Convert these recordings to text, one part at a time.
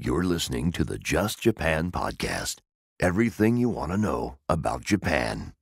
You're listening to the Just Japan podcast. Everything you want to know about Japan.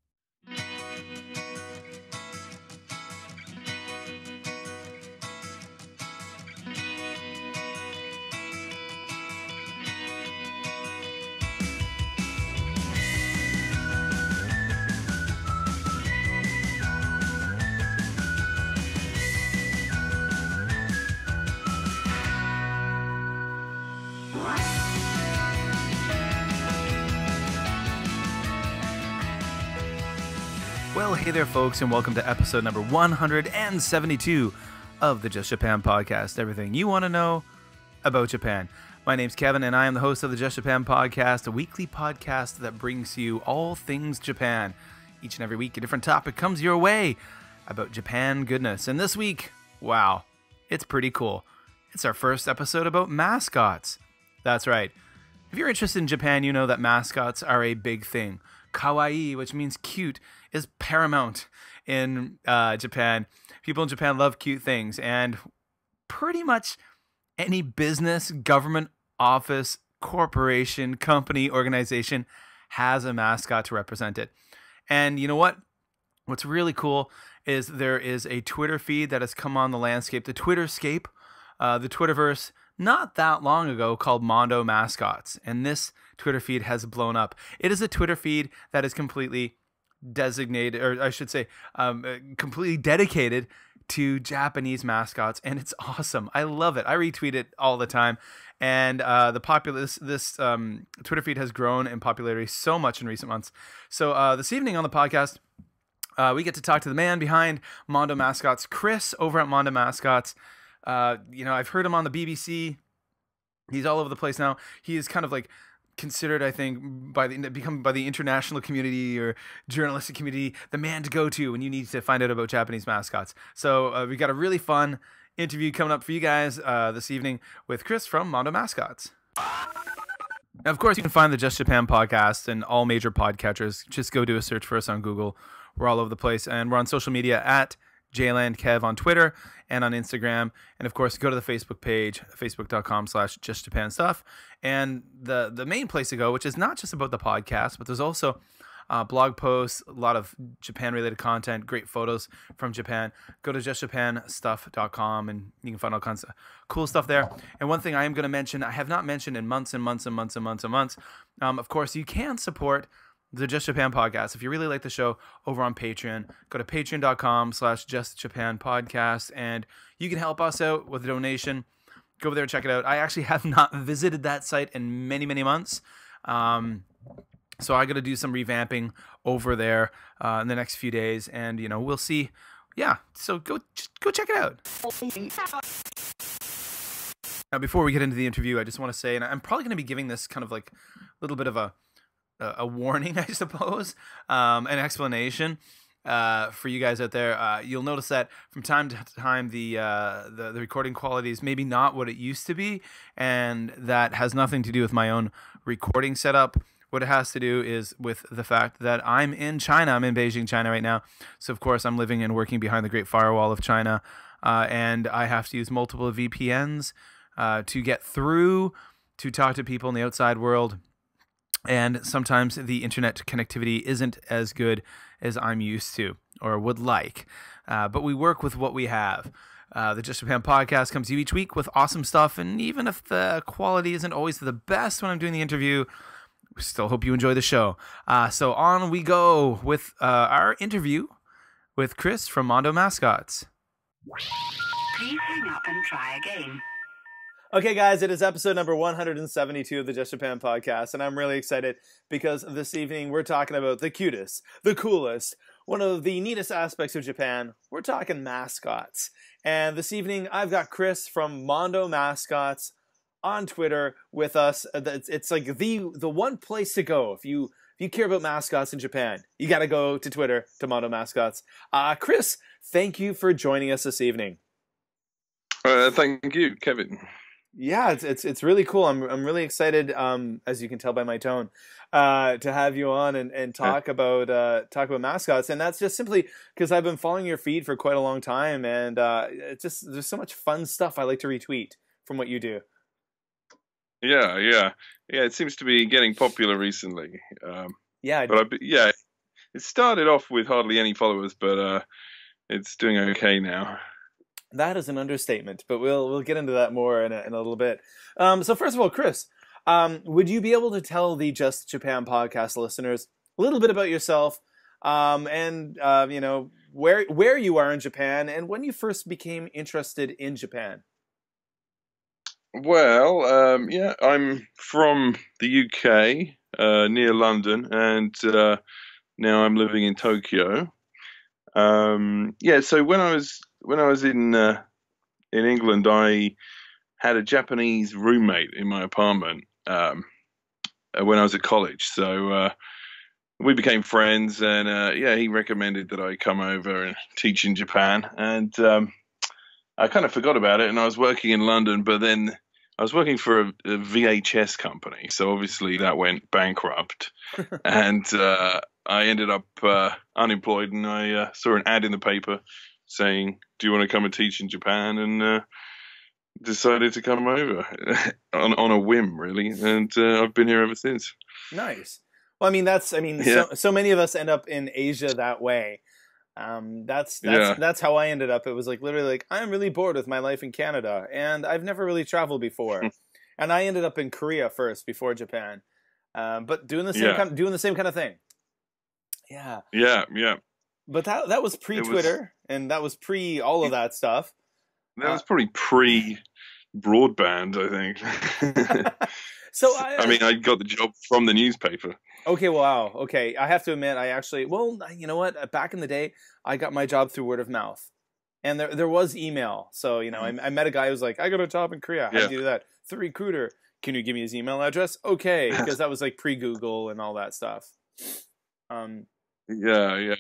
Well, hey there, folks, and welcome to episode number 172 of the Just Japan podcast. Everything you want to know about Japan. My name's Kevin, and I am the host of the Just Japan podcast, a weekly podcast that brings you all things Japan. Each and every week, a different topic comes your way about Japan goodness. And this week, wow, it's pretty cool. It's our first episode about mascots. That's right. If you're interested in Japan, you know that mascots are a big thing. Kawaii, which means cute, is paramount in Japan. People in Japan love cute things, and pretty much any business, government office, corporation, company, organization has a mascot to represent it. And you know what? What's really cool is there is a Twitter feed that has come on the landscape, the Twitterscape, the Twitterverse, not that long ago, called Mondo Mascots. And this Twitter feed has blown up. It is a Twitter feed that is completely designated, or I should say, completely dedicated to Japanese mascots, and it's awesome. I love it. I retweet it all the time, and this Twitter feed has grown in popularity so much in recent months. So this evening on the podcast, we get to talk to the man behind Mondo Mascots, Chris, over at Mondo Mascots. I've heard him on the BBC. He's all over the place now. He is kind of like considered, I think, by the international community or journalistic community, the man to go to when you need to find out about Japanese mascots. So we got a really fun interview coming up for you guys this evening with Chris from Mondo Mascots. Now, of course, you can find the Just Japan podcast in all major podcatchers. Just go do a search for us on Google. We're all over the place, and we're on social media at JlandKev on Twitter and on Instagram. And of course, go to the Facebook page, facebook.com/justjapanstuff. And the main place to go, which is not just about the podcast, but there's also blog posts, a lot of Japan-related content, great photos from Japan. Go to justjapanstuff.com and you can find all kinds of cool stuff there. And one thing I am going to mention, I have not mentioned in months and months and months and months and months, of course, you can support the Just Japan podcast. If you really like the show, over on Patreon, go to patreon.com/justjapanpodcast, and you can help us out with a donation. Go over there and check it out. I actually have not visited that site in many, many months. So I got to do some revamping over there in the next few days, and we'll see. Yeah, so go check it out. Now, before we get into the interview, I just want to say, and I'm probably going to be giving this kind of like a little bit of a warning, I suppose, an explanation for you guys out there. You'll notice that from time to time the recording quality is maybe not what it used to be, and that has nothing to do with my own recording setup. What it has to do is with the fact that I'm in China. I'm in Beijing, China right now. So, of course, I'm living and working behind the Great Firewall of China, and I have to use multiple VPNs to get through to talk to people in the outside world. And sometimes the internet connectivity isn't as good as I'm used to or would like. But we work with what we have. The Just Japan podcast comes to you each week with awesome stuff. And even if the quality isn't always the best when I'm doing the interview, we still hope you enjoy the show. So on we go with our interview with Chris from Mondo Mascots. Please hang up and try again. Okay, guys, it is episode number 172 of the Just Japan podcast, and I'm really excited because this evening we're talking about the cutest, the coolest, one of the neatest aspects of Japan. We're talking mascots. And this evening I've got Chris from Mondo Mascots on Twitter with us. It's like the one place to go if you care about mascots in Japan. You got to go to Twitter, to Mondo Mascots. Chris, thank you for joining us this evening. Thank you, Kevin. Yeah, it's really cool. I'm really excited, as you can tell by my tone, to have you on and talk about mascots. And that's just simply because I've been following your feed for quite a long time, and it's just there's so much fun stuff I like to retweet from what you do. Yeah. It seems to be getting popular recently. Yeah, Yeah, it started off with hardly any followers, but it's doing okay now. that is an understatement, but we'll get into that more in a little bit. So first of all, Chris, would you be able to tell the Just Japan podcast listeners a little bit about yourself, and where you are in Japan and when you first became interested in Japan? Well, yeah, I'm from the UK, near London, and now I'm living in Tokyo. Yeah, so when I was in England, I had a Japanese roommate in my apartment when I was at college. So we became friends, and yeah, he recommended that I come over and teach in Japan, and I kind of forgot about it, and I was working in London, but then I was working for a VHS company, so obviously that went bankrupt, and I ended up unemployed, and I saw an ad in the paper saying, "Do you want to come and teach in Japan?" And decided to come over on a whim, really, and I've been here ever since. Nice. Well, Yeah, so many of us end up in Asia that way. yeah. That's how I ended up. It was like literally like I'm really bored with my life in Canada, and I've never really traveled before, and I ended up in Korea first before Japan, but Yeah, doing the same kind of thing. Yeah, yeah. but that was It was pre-Twitter, and that was pre all of that stuff. that Uh, was probably pre-broadband, I think. so I mean, I got the job from the newspaper. okay, wow, okay. I have to admit, well, you know what? Back in the day, I got my job through word of mouth. And there was email. So, I met a guy who was like, I got a job in Korea. How do Yeah, you do that? The recruiter. Can you give me his email address? Okay. Because that was like pre-Google and all that stuff. Um, yeah. I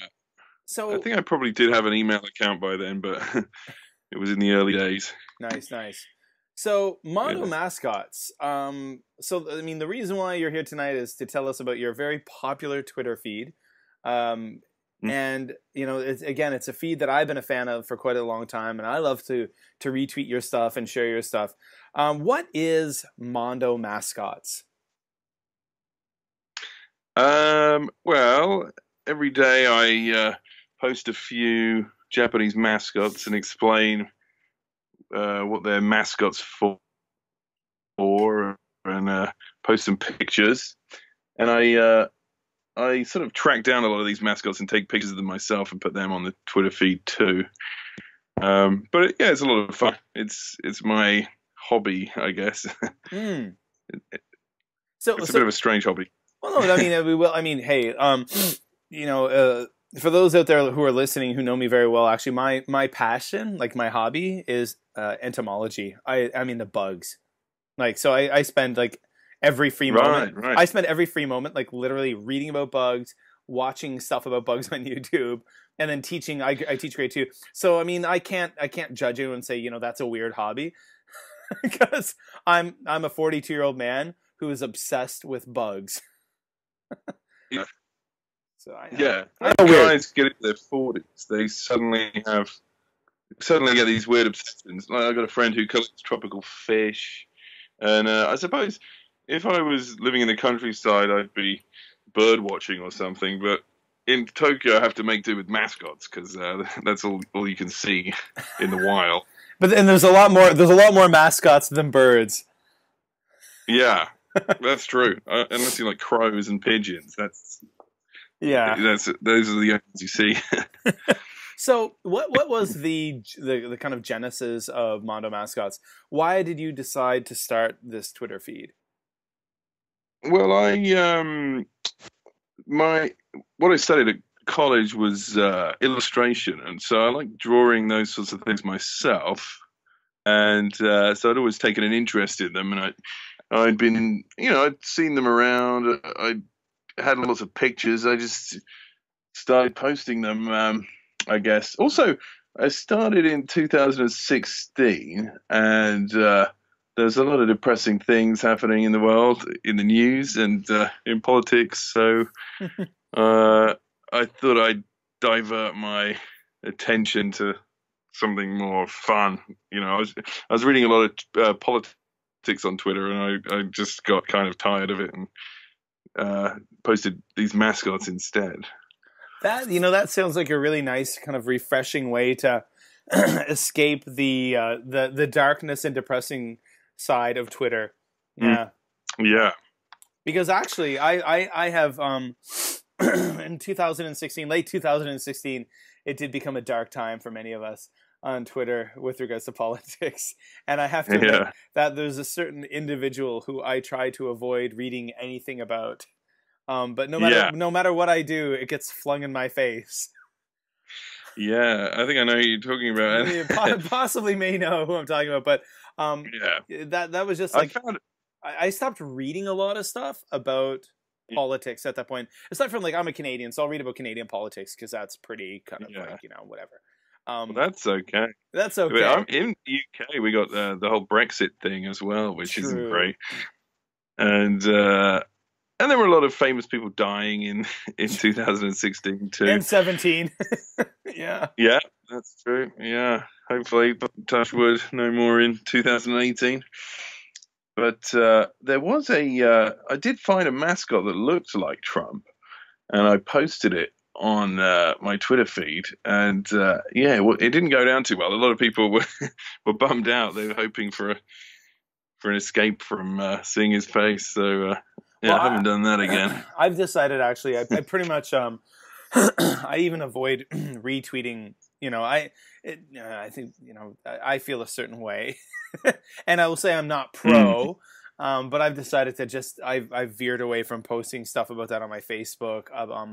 so think I probably did have an email account by then, but it was in the early days. nice, nice. So Mondo Yeah. Mascots. The reason why you're here tonight is to tell us about your very popular Twitter feed. Um, Mm. and it's a feed that I've been a fan of for quite a long time, and I love to retweet your stuff and share your stuff. What is Mondo Mascots? Well, every day I post a few Japanese mascots and explain what they're mascots for, and post some pictures. And I sort of track down a lot of these mascots and take pictures of them myself and put them on the Twitter feed too. But yeah, it's a lot of fun. It's my hobby, I guess. Mm. It's a bit of a strange hobby. Well, no, we will. Hey, for those out there who are listening who know me very well, actually, my passion, like my hobby, is entomology. I'm into bugs. Like, so I spend like every free moment. Right. I spend every free moment like literally reading about bugs, watching stuff about bugs on YouTube, and then teaching. I teach grade 2, so I can't judge you and say that's a weird hobby because I'm a 42-year-old man who is obsessed with bugs. Yeah. So Yeah, I when know weird. guys get into their 40s, they suddenly get these weird obsessions. Like I got a friend who collects tropical fish, and I suppose if I was living in the countryside, I'd be bird watching or something. But in Tokyo, I have to make do with mascots because that's all you can see in the wild. But then there's a lot more. There's a lot more mascots than birds. Yeah, that's true. Unless you like crows and pigeons, Yeah. those are the only ones you see. So what was the kind of genesis of Mondo Mascots? Why did you decide to start this Twitter feed? Well, my what I studied at college was illustration, and so I like drawing those sorts of things myself. And so I'd always taken an interest in them, and I'd been, I'd seen them around. I had lots of pictures. I just started posting them. I guess. Also, I started in 2016, and there's a lot of depressing things happening in the world, in the news, and in politics. So I thought I'd divert my attention to something more fun. I was reading a lot of politics on Twitter, and I just got kind of tired of it and posted these mascots instead. That sounds like a really nice kind of refreshing way to escape the darkness and depressing side of Twitter. Yeah. Yeah. Because actually I have in 2016, late 2016, it did become a dark time for many of us on Twitter with regards to politics. And I have to admit that there's a certain individual who I try to avoid reading anything about. But no matter what I do, it gets flung in my face. Yeah, I think I know who you're talking about. You possibly may know who I'm talking about, but that was just like I stopped reading a lot of stuff about politics at that point. Aside from, like, I'm a Canadian, so I'll read about Canadian politics because that's pretty kind of like, whatever. Well, that's okay. That's okay. In the UK, we got the whole Brexit thing as well, which isn't great. And there were a lot of famous people dying in 2016 too. And 17. Yeah. Yeah, that's true. Yeah. Hopefully, touch wood, no more in 2018. But there was I did find a mascot that looked like Trump, and I posted it on my Twitter feed, and it didn't go down too well. A lot of people were bummed out. They were hoping for an escape from seeing his face. So I haven't done that again. I've decided, actually, I pretty much I even avoid retweeting. I think I feel a certain way, and I will say I'm not pro. But I've decided to I've veered away from posting stuff about that on my Facebook, on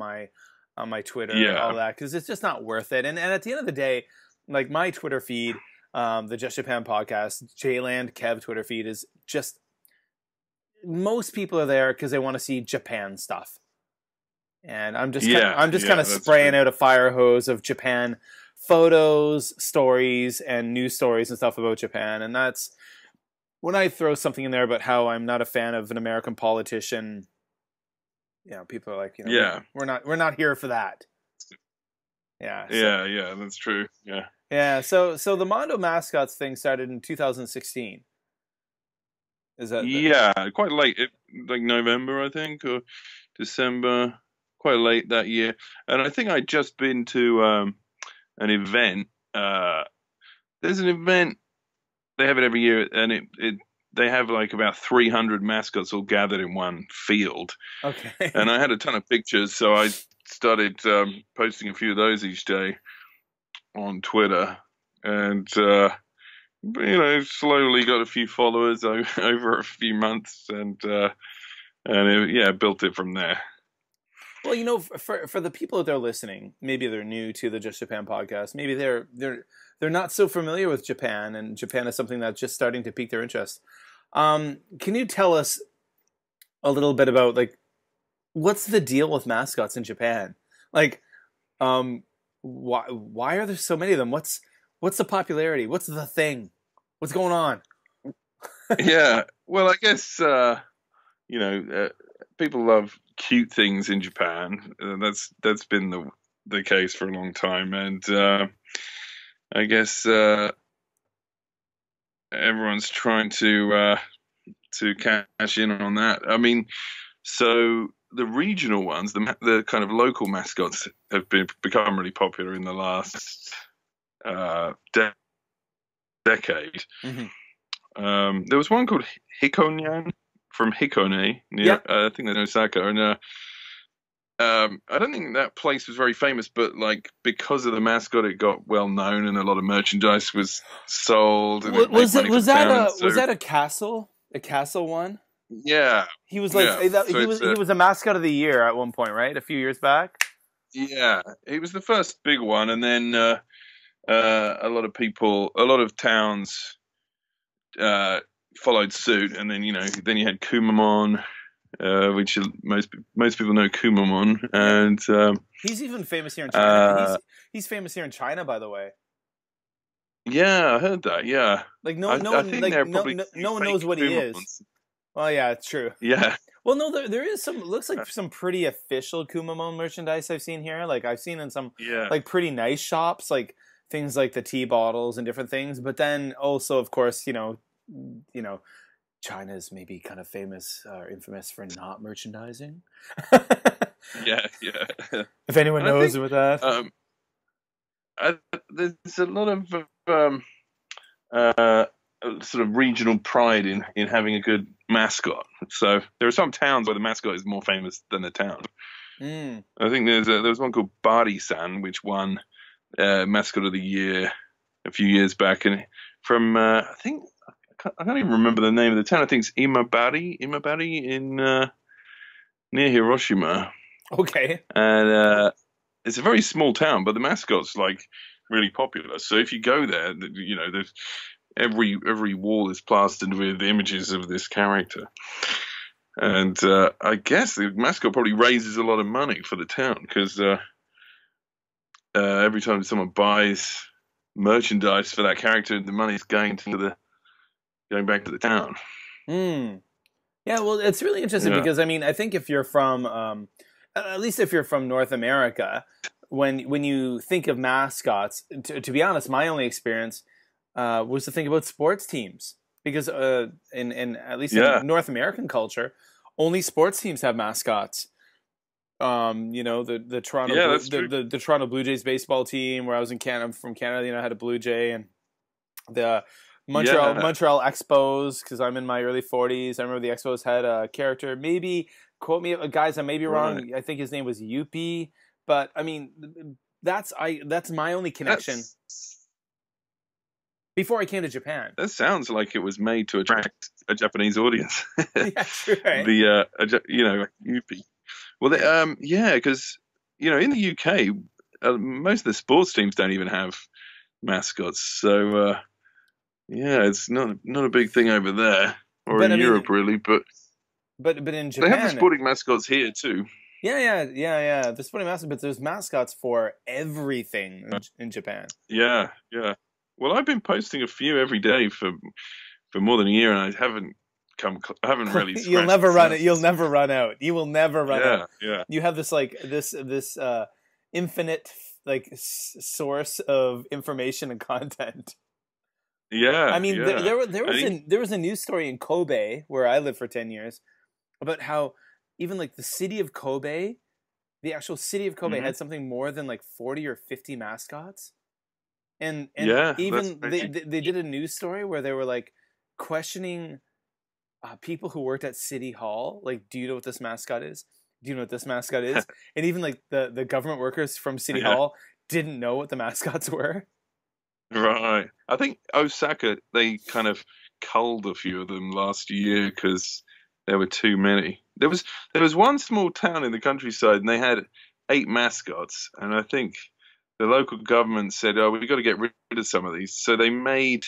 my Twitter, all that, because it's just not worth it. And at the end of the day, like, my Twitter feed, the Just Japan podcast, Jland Kev Twitter feed, is just, most people are there because they want to see Japan stuff. And I'm just kind of spraying out a fire hose of Japan photos, stories, and news stories and stuff about Japan. And that's when I throw something in there about how I'm not a fan of an American politician. People are like, we're not here for that. Yeah. Yeah, that's true. Yeah. Yeah. So the Mondo Mascots thing started in 2016. Is that quite late, like November, I think, or December, quite late that year. And I think I'd just been to an event. There's an event, they have it every year, and they have like about 300 mascots all gathered in one field. Okay. And I had a ton of pictures, so I started posting a few of those each day on Twitter, and slowly got a few followers over a few months, and built it from there. Well, for the people that are listening, maybe they're new to the Just Japan podcast. Maybe they're not so familiar with Japan, and Japan is something that's just starting to pique their interest. Can you tell us a little bit about, like, what's the deal with mascots in Japan? Like, why are there so many of them? What's the popularity? What's the thing? What's going on? Yeah, well, I guess people love cute things in Japan. That's been the case for a long time, and I guess everyone's trying to cash in on that. I mean, so the regional ones, the kind of local mascots, have become really popular in the last decade. Mm-hmm. There was one called Hikonyan from Hikone, near, I think that's in Osaka, and I don't think that place was very famous, but like, because of the mascot, it got well known, and a lot of merchandise was sold. And was that a castle? A castle one? Yeah, he was like he was a mascot of the year at one point, right? A few years back. Yeah, he was the first big one, and then a lot of towns followed suit, and then then you had Kumamon. Which most people know Kumamon, and he's even famous here in China. He's famous here in China, by the way. Yeah, I heard that. Yeah, like no one knows what he is. Well, yeah, it's true. Yeah. Well, no, there is some. Looks like some pretty official Kumamon merchandise I've seen here. Like, I've seen in some like pretty nice shops, like things like the tea bottles and different things. But then also, of course, China's maybe kind of famous or infamous for not merchandising. Yeah. If anyone And I knows think about that. there's a lot of uh, sort of regional pride in having a good mascot. So there are some towns where the mascot is more famous than the town. Mm. I think there was one called Bari-san, which won mascot of the year a few years back, and from I can't even remember the name of the town. I think it's Imabari in near Hiroshima, Okay. and it's a very small town, but the mascot's like really popular. So if you go there, there's every wall is plastered with images of this character. And I guess the mascot probably raises a lot of money for the town because every time someone buys merchandise for that character, the money's going back to the town. Mm. Yeah, well, it's really interesting Yeah. because I mean, I think if you're from, at least if you're from North America, when you think of mascots, to be honest, my only experience was to think about sports teams because in at least Yeah. in North American culture, only sports teams have mascots. The Toronto Yeah, that's true. the Toronto Blue Jays baseball team where I was in Canada, I'm from Canada, I had a Blue Jay, and the Montreal Expos, because I'm in my early 40s. I remember the Expos had a character. Maybe quote me, guys. I may be wrong. Right. I think his name was Yuppie. But I mean, that's my only connection before I came to Japan. That sounds like it was made to attract a Japanese audience. Yeah, true. Right? Yuppie. Well, because in the UK, most of the sports teams don't even have mascots. So it's not a big thing over there or in Europe really. But in Japan, they have the sporting mascots here too. Yeah. The sporting mascots, but there's mascots for everything in Japan. Yeah. Well, I've been posting a few every day for more than a year, and I haven't really. You'll never run it. You'll never run out. You will never run out. Yeah. You have this this infinite source of information and content. Yeah. I mean, yeah. there was a news story in Kobe where I lived for 10 years about how even the city of Kobe, the actual city of Kobe, had something more than 40 or 50 mascots. And even they did a news story where they were questioning people who worked at City Hall. Do you know what this mascot is? Do you know what this mascot is? And even the government workers from City Hall didn't know what the mascots were. Right. I think Osaka, they kind of culled a few of them last year because there were too many. There was one small town in the countryside and they had 8 mascots, and I think the local government said, "Oh, we've got to get rid of some of these." So they made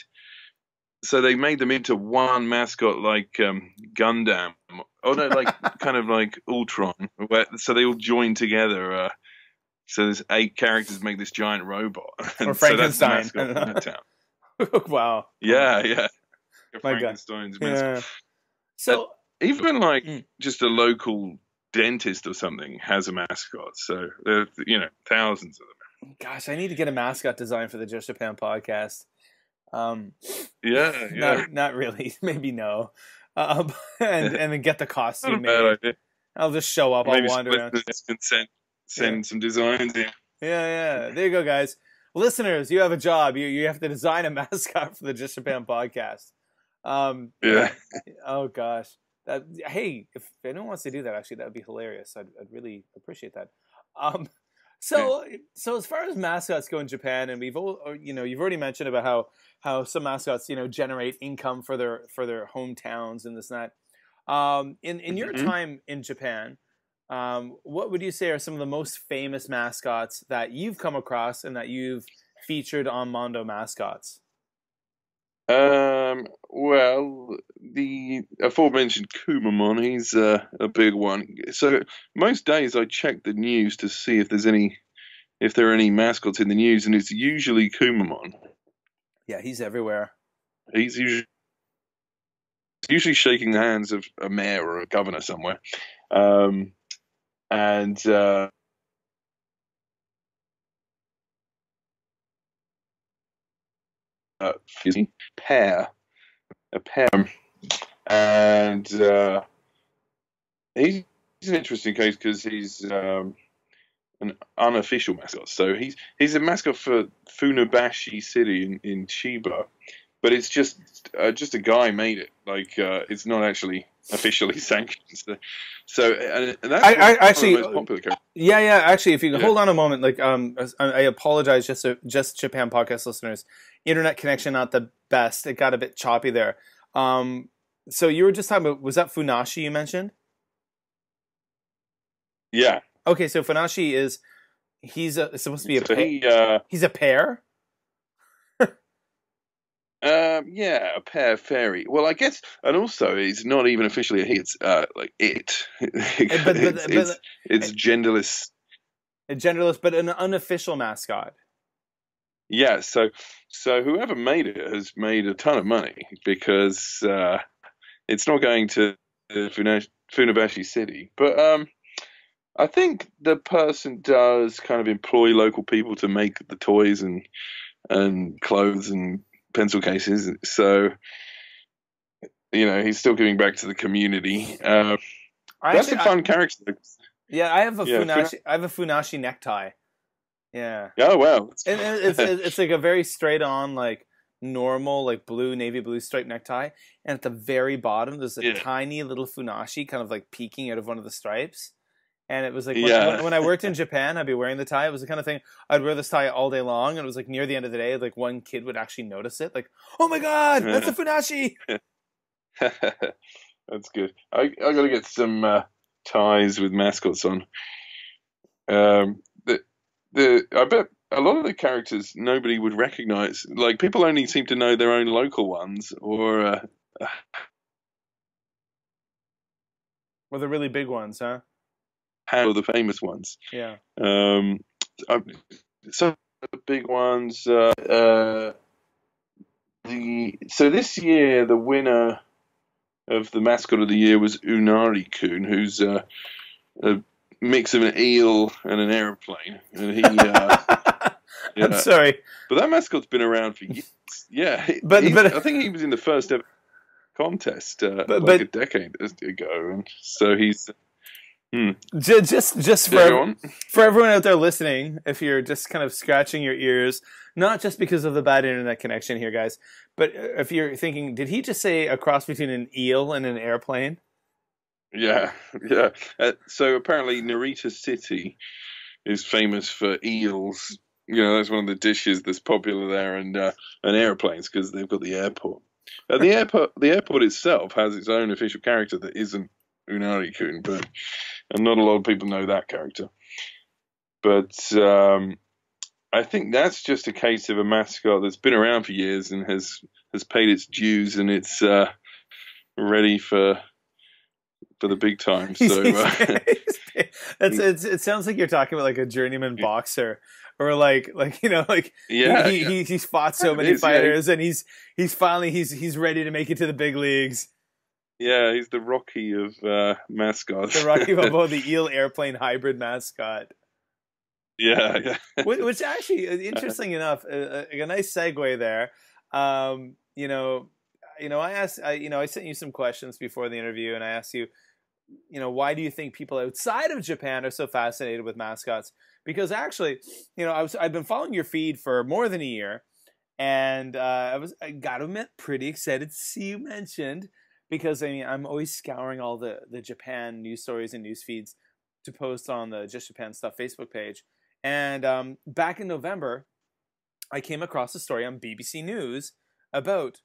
them into one mascot, like Gundam. Oh no, kind of like Ultron. So they all join together. So there's 8 characters make this giant robot. Or Frankenstein. So that's the mascot of that town. Wow. Yeah. My Frankenstein's God. mascot. Yeah. So even just a local dentist or something has a mascot. So there, thousands of them. Gosh, I need to get a mascot design for the Just Japan podcast. Yeah. Not really. Maybe no. And then get the costume Not a bad made. idea. I'll just show up. Maybe I'll wander around. can send some designs in. Yeah. There you go, guys. Listeners, you have a job. You have to design a mascot for the Just Japan podcast. Yeah. Oh gosh. Hey, if anyone wants to do that, actually, that would be hilarious. I'd really appreciate that. So as far as mascots go in Japan, and you've already mentioned about how some mascots generate income for their hometowns and this and that. In your time in Japan, what would you say are some of the most famous mascots that you've come across and that you've featured on Mondo Mascots? Well, the aforementioned Kumamon, he's a big one. So most days I check the news to see if there are any mascots in the news, and it's usually Kumamon. Yeah, he's everywhere. He's usually shaking the hands of a mayor or a governor somewhere, and a pair, and he's an interesting case because he's an unofficial mascot. So he's a mascot for Funabashi City in Chiba, but it's just a guy made it. Like it's not actually officially sanctioned. So and that's I actually, one of the most popular characters. Yeah. Actually, if you can hold on a moment, like I apologize, just Japan podcast listeners, internet connection not the best. It got a bit choppy there. So you were just talking about, was that Funashi you mentioned? Yeah. Okay, so Funashi he's supposed to be a So pair. He's a pair. Yeah, a pair fairy. Well, I guess, and also it's not even officially a he. It's like it. It's genderless. A genderless, but an unofficial mascot. Yeah, so whoever made it has made a ton of money because it's not going to Funabashi City, but I think the person does kind of employ local people to make the toys and clothes and pencil cases. So, he's still giving back to the community. That's a fun character. Yeah, I have a Funashi necktie. Yeah. Oh wow. And it's like a very straight on, like normal, like navy blue striped necktie, and at the very bottom there's a tiny little Funashi kind of like peeking out of one of the stripes. And it was like when I worked in Japan, I'd be wearing the tie. It was the kind of thing I'd wear this tie all day long, and it was like near the end of the day, like one kid would actually notice it, like, "Oh my god, that's a Funashi!" That's good. I got to get some ties with mascots on. I bet a lot of the characters nobody would recognize. Like people only seem to know their own local ones, or the really big ones, huh? How the famous ones. Yeah. Some of the big ones. So this year the winner of the mascot of the year was Unari-kun, who's a mix of an eel and an aeroplane, and he. I'm sorry, but that mascot's been around for years. Yeah, but I think he was in the first ever contest a decade ago, and so he's. Just for everyone out there listening, if you're just kind of scratching your ears, not just because of the bad internet connection here, guys, but if you're thinking, did he just say a cross between an eel and an airplane? Yeah. So apparently Narita City is famous for eels. That's one of the dishes that's popular there, and airplanes because they've got the airport. The airport itself has its own official character that isn't Unari-kun, and not a lot of people know that character. But I think that's just a case of a mascot that's been around for years and has paid its dues, and it's ready for the big time. So it sounds like you're talking about like a journeyman boxer, or he's fought so many fighters, and he's finally he's ready to make it to the big leagues. Yeah, he's the Rocky of mascots. The Rocky Balboa, the eel airplane hybrid mascot. Yeah. Which actually, interesting enough, a nice segue there. I asked, I sent you some questions before the interview, and I asked you, why do you think people outside of Japan are so fascinated with mascots? Because actually, I've been following your feed for more than a year, and I gotta admit, pretty excited to see you mentioned. Because I'm always scouring all the Japan news stories and news feeds to post on the Just Japan Stuff Facebook page. And back in November, I came across a story on BBC News about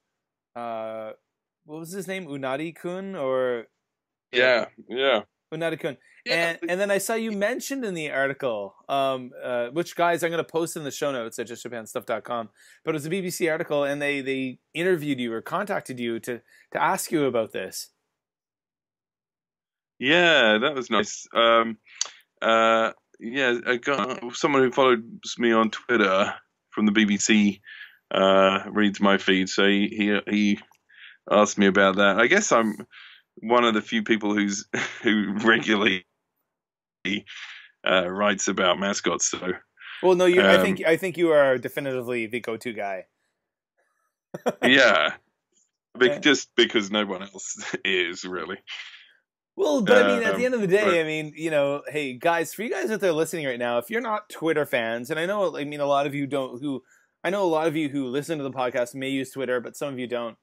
what was his name, Unari-kun, or yeah. Unari-kun. And then I saw you mentioned in the article, which, guys, I'm going to post in the show notes at justjapanstuff.com. But it was a BBC article, and they interviewed you or contacted you to ask you about this. Yeah, that was nice. I got someone who follows me on Twitter from the BBC reads my feed, so he asked me about that. I guess I'm one of the few people who regularly writes about mascots. So, well, no, I think you are definitively the go-to guy. Yeah. just because no one else is really. Well, but I mean, at the Um, end of the but day, I mean, hey, guys, for you guys out there listening right now, if you're not Twitter fans, and I know, I mean, a lot of you don't, I know a lot of you who listen to the podcast may use Twitter, but some of you don't.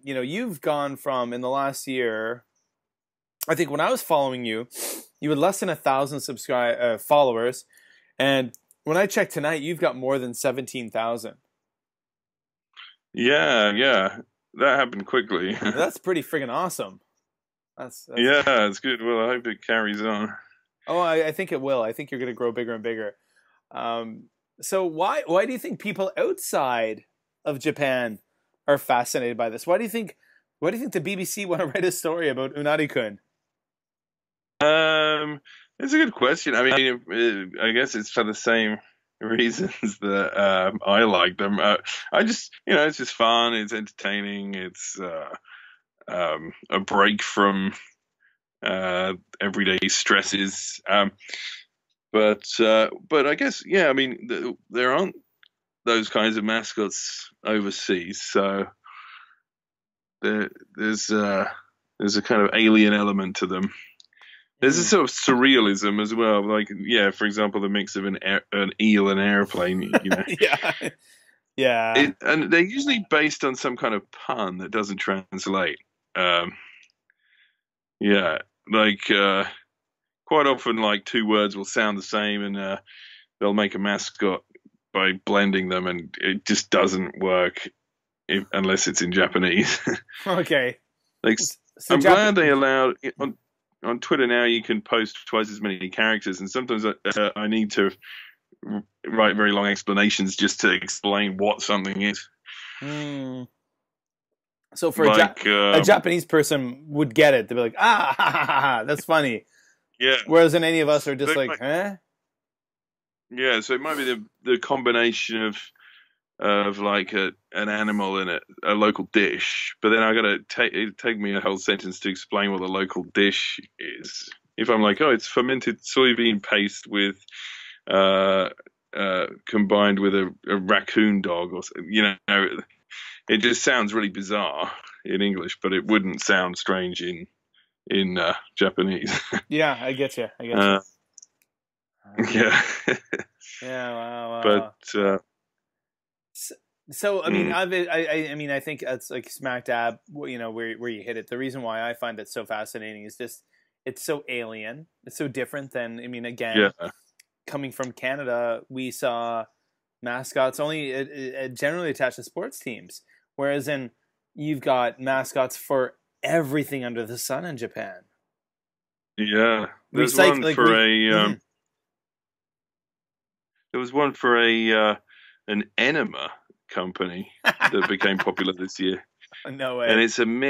You've gone from, in the last year, I think when I was following you, you had less than 1,000 followers, and when I checked tonight, you've got more than 17,000. yeah, that happened quickly. That's pretty friggin' awesome. That's Yeah, it's good. Well, I hope it carries on. Oh, I think it will. I think you're going to grow bigger and bigger. So why do you think people outside of Japan are fascinated by this? Why do you think the BBC want to write a story about Unari-kun? It's a good question. I mean, I guess it's for the same reasons that I like them. I just, it's just fun. It's entertaining. It's a break from everyday stresses. But I guess, yeah. I mean, there aren't those kinds of mascots overseas, so there's a kind of alien element to them. There's a sort of surrealism as well, like, yeah, for example, the mix of an eel and an airplane, Yeah. And they're usually based on some kind of pun that doesn't translate. Yeah, like quite often, like two words will sound the same, and they'll make a mascot by blending them, and it just doesn't work unless it's in Japanese. Okay. Like, I'm glad they allowed on Twitter now. You can post twice as many characters, and sometimes I need to write very long explanations just to explain what something is. So for a Japanese person would get it. They'd be like, that's funny. Yeah. Whereas then any of us are just like, huh? Yeah, so it might be the combination of like an animal and a local dish, but then I gotta take me a whole sentence to explain what the local dish is. If I'm like, oh, it's fermented soybean paste with combined with a raccoon dog, or it just sounds really bizarre in English, but it wouldn't sound strange in Japanese. Yeah, I get you. Yeah. Yeah. Wow. But. So I mean, I mean, I think that's like smack dab, where you hit it. The reason why I find it so fascinating is just it's so alien. It's so different than, I mean, again, coming from Canada, we saw mascots only generally attached to sports teams, whereas you've got mascots for everything under the sun in Japan. Yeah, there was one for an enema company that became popular this year. No way. And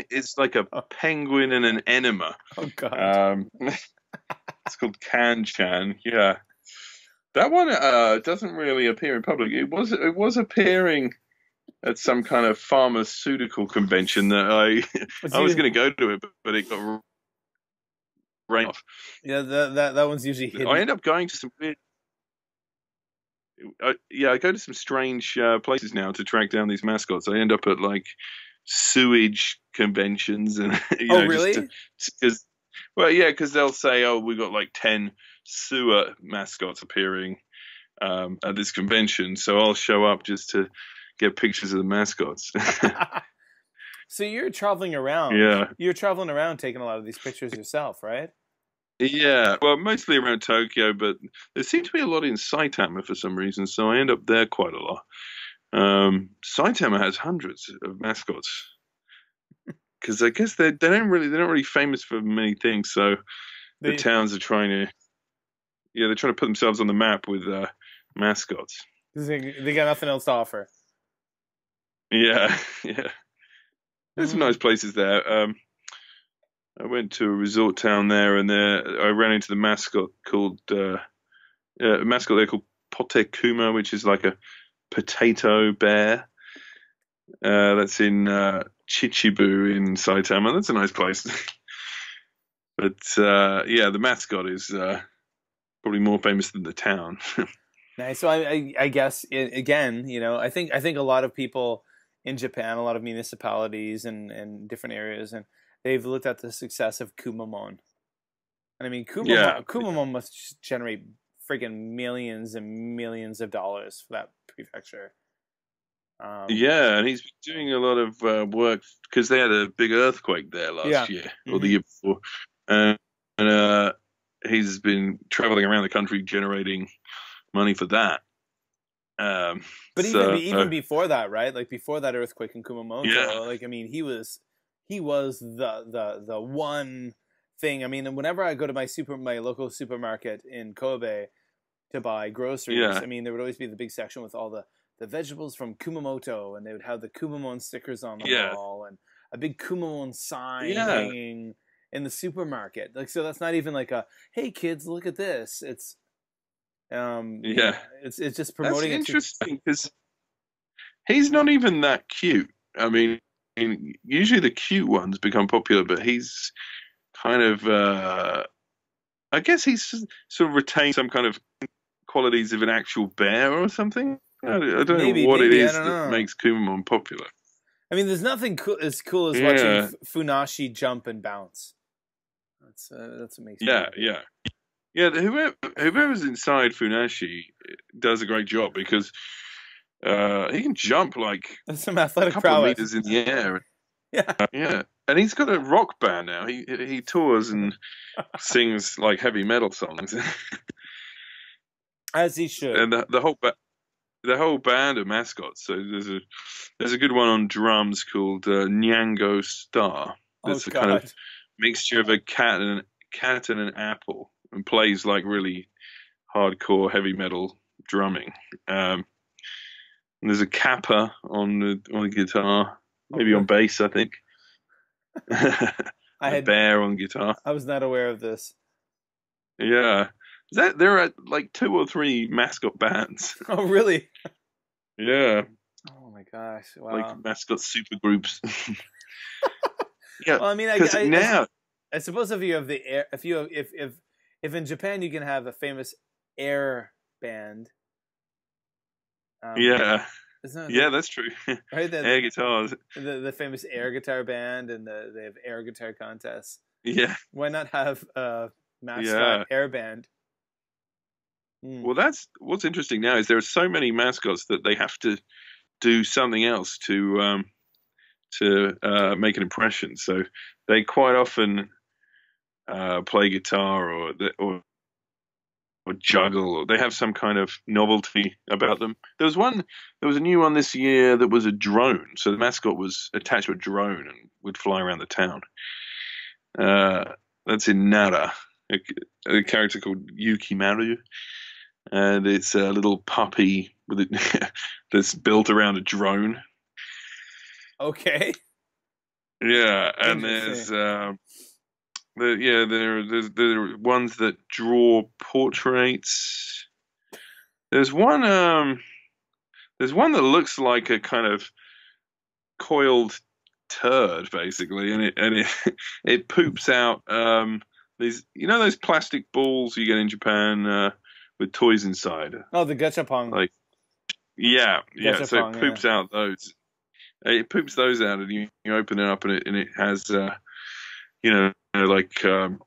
it's like a penguin and an enema. Oh god. It's called Kan-chan. Yeah. That one doesn't really appear in public. It was appearing at some kind of pharmaceutical convention that I was going to go to it, but it got rained off. Yeah, that one's usually hidden. I end up going to some weird. I go to some strange places now to track down these mascots. I end up at like sewage conventions, and oh, really? Because they'll say, "Oh, we've got like 10 sewer mascots appearing at this convention," so I'll show up just to get pictures of the mascots. So you're traveling around. Yeah, you're traveling around taking a lot of these pictures yourself, right? Yeah, well, mostly around Tokyo, but there seems to be a lot in Saitama for some reason, so I end up there quite a lot. Saitama has hundreds of mascots because I guess they're not really famous for many things, so the towns are trying to put themselves on the map with mascots. They got nothing else to offer. Yeah. There's some nice places there. I went to a resort town there, and I ran into the mascot called a mascot there called Pote Kuma, which is like a potato bear. That's in Chichibu in Saitama. That's a nice place. But the mascot is probably more famous than the town. Nice. So I guess again, I think a lot of people in Japan, a lot of municipalities and different areas, and they've looked at the success of Kumamon. And I mean, Yeah. Kumamon must just generate friggin' millions and millions of dollars for that prefecture. Yeah, and he's been doing a lot of work because they had a big earthquake there last year or the year before, and he's been traveling around the country generating money for that. But even before that, right? Like before that earthquake in Kumamoto, yeah. like I mean, he was the one thing. I mean, whenever I go to my local supermarket in Kobe to buy groceries, Yeah. I mean, there would always be the big section with all the vegetables from Kumamoto, and they would have the Kumamon stickers on the wall and a big Kumamon sign hanging in the supermarket. Like, so that's not even like a, hey kids, look at this. It's it's just promoting. That's interesting because he's not even that cute. I mean, usually the cute ones become popular, but he's kind of I guess he's sort of retained some kind of qualities of an actual bear or something. I don't know what it is that makes Kumamon popular. I mean, there's nothing as cool as watching Funashi jump and bounce. That's what makes me happy. Yeah, whoever's inside Funashi does a great job because he can jump like some athletic a couple prowess. of meters in the air. Yeah, and he's got a rock band now. He tours and sings like heavy metal songs, as he should. And the whole band of mascots. So there's a good one on drums called Nyango Star. It's a kind of mixture of a cat and an apple, and plays like really hardcore heavy metal drumming. And there's a kappa on the guitar, maybe on bass, I think. A bear on guitar. I was not aware of this. Yeah. There are like 2 or 3 mascot bands. Oh, really? Yeah. Oh my gosh! Wow. Like mascot super groups. Yeah. Well, I mean, I suppose if you have the air, if in Japan you can have a famous air band. That's true. Right, air guitars. The famous air guitar band, and they have air guitar contests. Yeah. Why not have a mascot air band? Well, that's what's interesting now is there are so many mascots that they have to do something else to make an impression. So they quite often play guitar or juggle, or they have some kind of novelty about them. There was a new one this year that was a drone. So the mascot was attached to a drone and would fly around the town. That's in Nara, a character called Yukimaru. And it's a little puppy that's built around a drone. Okay. Yeah, and there's there are ones that draw portraits. There's one that looks like a kind of coiled turd, basically, and it poops out these, those plastic balls you get in Japan with toys inside. Oh, the gachapon. Like, gachapon, so it poops out those. It poops those out, and you open it up, and it has like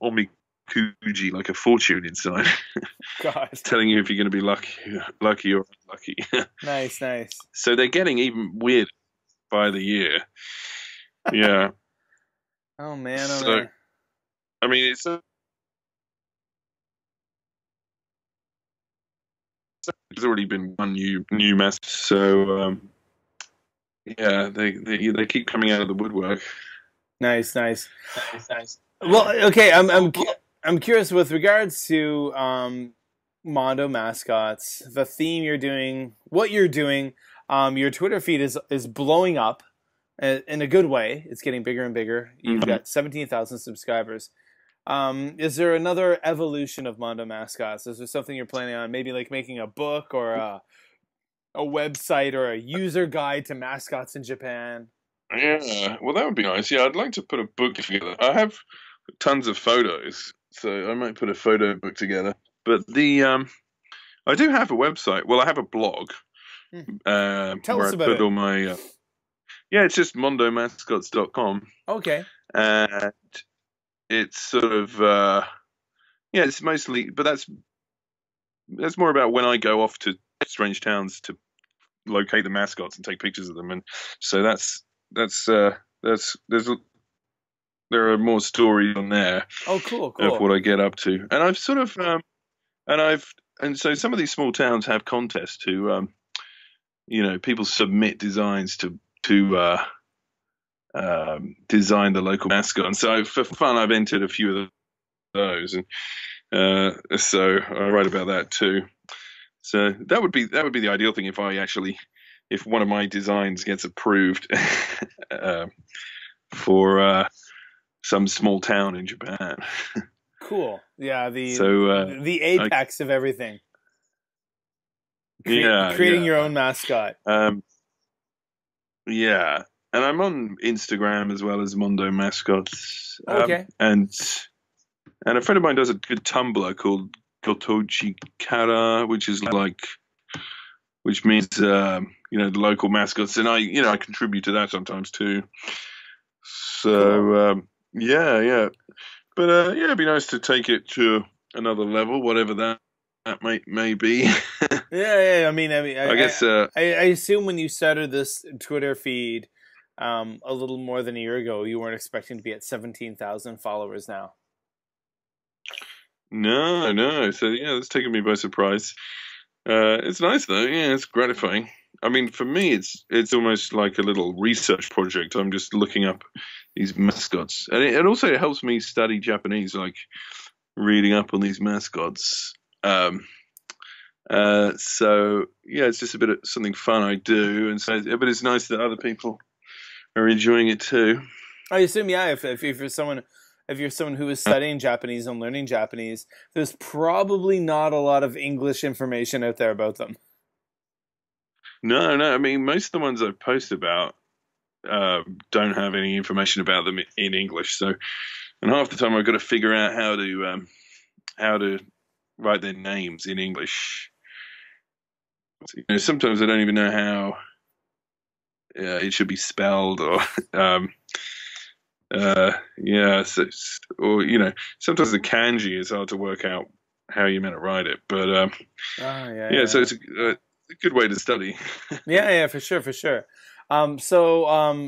omikuji, like a fortune inside. God. Telling you if you're going to be lucky or unlucky. Nice. So they're getting even weird by the year. Yeah. Oh man. I mean, there's already been one new mess. So they keep coming out of the woodwork. Nice. Well, okay. I'm curious with regards to Mondo Mascots, the theme you're doing, what you're doing. Your Twitter feed is blowing up in a good way. It's getting bigger and bigger. You've got 17,000 subscribers. Is there another evolution of Mondo Mascots? Is there something you're planning on? Maybe like making a book or a website or a user guide to mascots in Japan? Yeah, well, that would be nice. Yeah, I'd like to put a book together. I have tons of photos, so I might put a photo book together. But I do have a website. Well, I have a blog Tell us about it. All my Yeah, it's just mondomascots.com. Okay. And it's sort of yeah, it's mostly, but that's more about when I go off to strange towns to locate the mascots and take pictures of them, and so there's there are more stories on there Oh, cool, of cool. what I get up to, and I've sort of and so some of these small towns have contests to people submit designs to design the local mascot, and so for fun I've entered a few of those, and so I write about that too. So that would be the ideal thing if one of my designs gets approved for some small town in Japan. Cool. Yeah, So the apex of everything. Yeah, creating your own mascot. Yeah, and I'm on Instagram as well as Mondo Mascots. Okay. And a friend of mine does a good Tumblr called Gotochi Kara, which means the local mascots, and I contribute to that sometimes too. So yeah, but yeah, it'd be nice to take it to another level, whatever that may be. Yeah. I mean, I guess I assume when you started this Twitter feed a little more than a year ago, you weren't expecting to be at 17,000 followers now. No. So yeah, that's taken me by surprise. It's nice though. Yeah, it's gratifying. I mean, for me, it's almost like a little research project. I'm just looking up these mascots, and it also helps me study Japanese, like reading up on these mascots. So yeah, it's just a bit of something fun I do, and so but it's nice that other people are enjoying it too. I assume, yeah, if you're someone who is studying Japanese and learning Japanese, there's probably not a lot of English information out there about them. No. I mean, most of the ones I've posted about don't have any information about them in English. So, and half the time I've got to figure out how to write their names in English. Sometimes I don't even know how it should be spelled, or yeah. So, or sometimes the kanji is hard to work out how you're meant to write it. But yeah. So it's a good way to study. Yeah, for sure. So I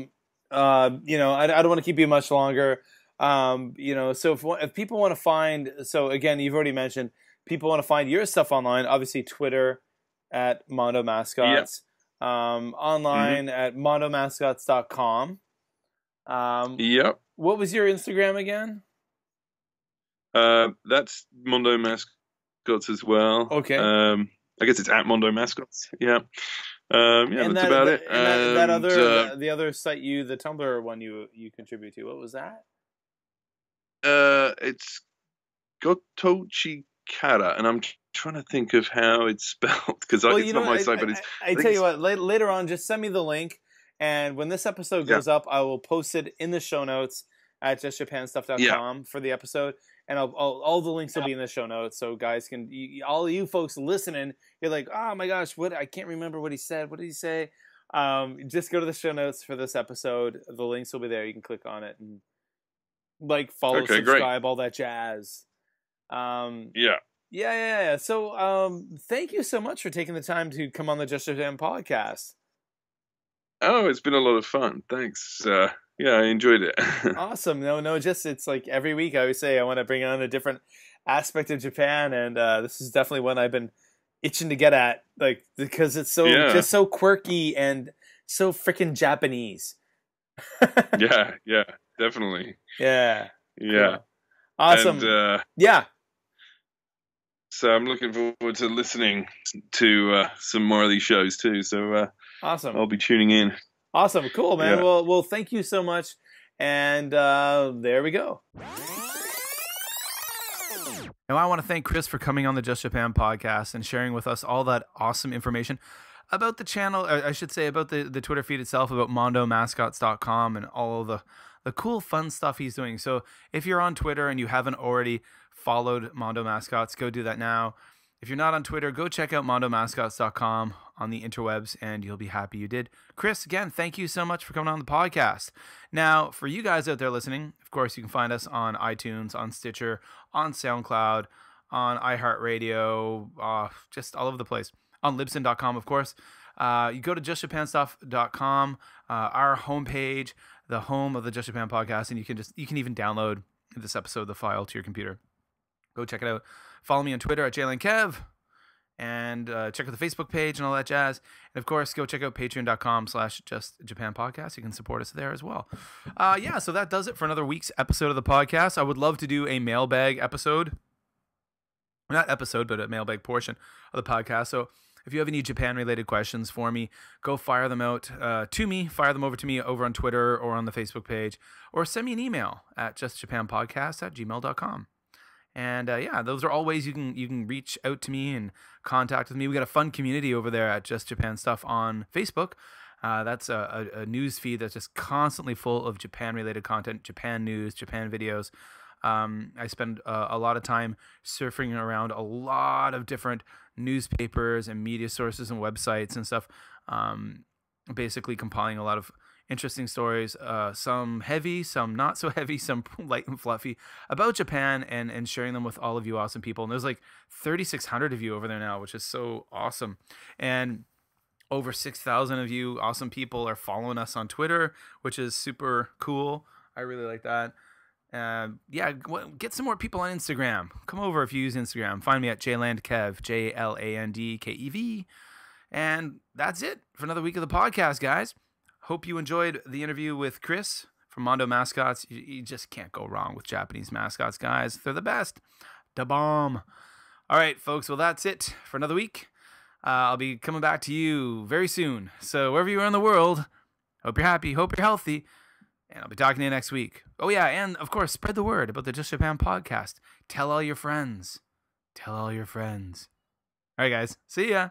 don't want to keep you much longer. So if people want to find, so again, you've already mentioned people want to find your stuff online. Obviously, Twitter at Mondo Mascots, online at mondomascots.com. Yep. What was your Instagram again? That's Mondo Mascots as well. Okay. I guess it's at Mondo Mascots. Yeah. And that's about it. And that other the other site the Tumblr one you contribute to, what was that? It's Gotochi Kara, and I'm trying to think of how it's spelled because it's not my site, but it's. I tell you what, later on, just send me the link, and when this episode goes up, I will post it in the show notes at justjapanstuff.com for the episode, and all the links will be in the show notes, so guys can, all you folks listening, you're like, oh my gosh, I can't remember what he said. What did he say? Just go to the show notes for this episode. The links will be there. You can click on it and follow, subscribe, all that jazz. Yeah. So, thank you so much for taking the time to come on the Just Japan podcast. Oh, it's been a lot of fun. Thanks. Yeah, I enjoyed it. Awesome. No, just it's like every week I always say I want to bring on a different aspect of Japan, and this is definitely one I've been itching to get at, because it's just so quirky and so freaking Japanese. yeah, definitely. Yeah. Cool. Awesome. And, yeah. So I'm looking forward to listening to some more of these shows too. So awesome. I'll be tuning in. Awesome. Cool, man. Yeah. Well, thank you so much. And there we go. Now, I want to thank Chris for coming on the Just Japan podcast and sharing with us all that awesome information about the channel. I should say about the Twitter feed itself, about mondomascots.com and all of the cool, fun stuff he's doing. So if you're on Twitter and you haven't already followed Mondo Mascots, go do that now. If you're not on Twitter, go check out mondomascots.com on the interwebs, and you'll be happy you did. Chris, again, thank you so much for coming on the podcast. Now, for you guys out there listening, of course, you can find us on iTunes, on Stitcher, on SoundCloud, on iHeartRadio, just all over the place. On Libsyn.com, of course. You go to justjapanstuff.com, our homepage, the home of the Just Japan podcast, and you can even download this episode, the file, to your computer. Go check it out. Follow me on Twitter at JLandKev, and check out the Facebook page and all that jazz. And of course, go check out patreon.com/JustJapanPodcast. You can support us there as well. So that does it for another week's episode of the podcast. I would love to do a mailbag episode. Not episode, but a mailbag portion of the podcast. So if you have any Japan-related questions for me, go fire them out to me. Fire them over to me over on Twitter or on the Facebook page. Or send me an email at justjapanpodcast@gmail.com. And those are all ways you can reach out to me and contact with me. We got a fun community over there at Just Japan Stuff on Facebook. That's a news feed that's just constantly full of Japan-related content, Japan news, Japan videos. I spend a lot of time surfing around a lot of different newspapers and media sources and websites and stuff, basically compiling a lot of interesting stories, some heavy, some not so heavy, some light and fluffy, about Japan, and sharing them with all of you awesome people. And there's like 3,600 of you over there now, which is so awesome. And over 6,000 of you awesome people are following us on Twitter, which is super cool. I really like that. Get some more people on Instagram. Come over if you use Instagram. Find me at JLandKev, JLandKev. And that's it for another week of the podcast, guys. Hope you enjoyed the interview with Chris from Mondo Mascots. You just can't go wrong with Japanese mascots, guys. They're the best. Da bomb. All right, folks. Well, that's it for another week. I'll be coming back to you very soon. So wherever you are in the world, hope you're happy, hope you're healthy, and I'll be talking to you next week. Oh, yeah, and of course, spread the word about the Just Japan podcast. Tell all your friends. Tell all your friends. All right, guys. See ya.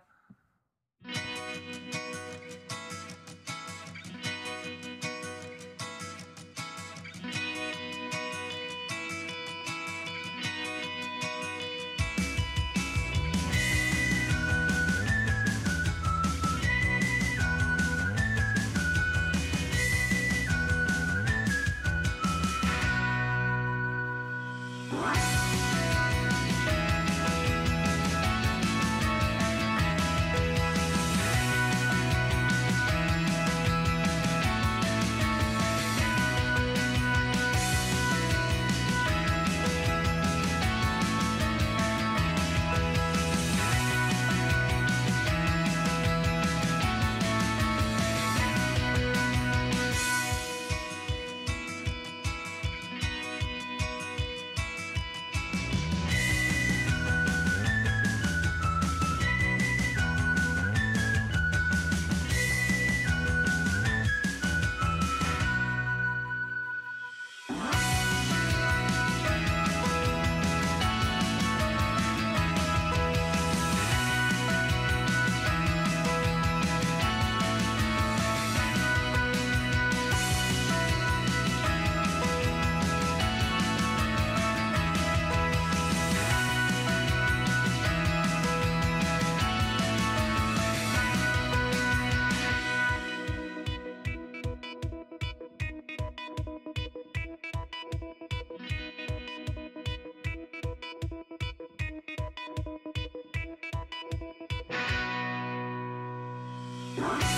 What?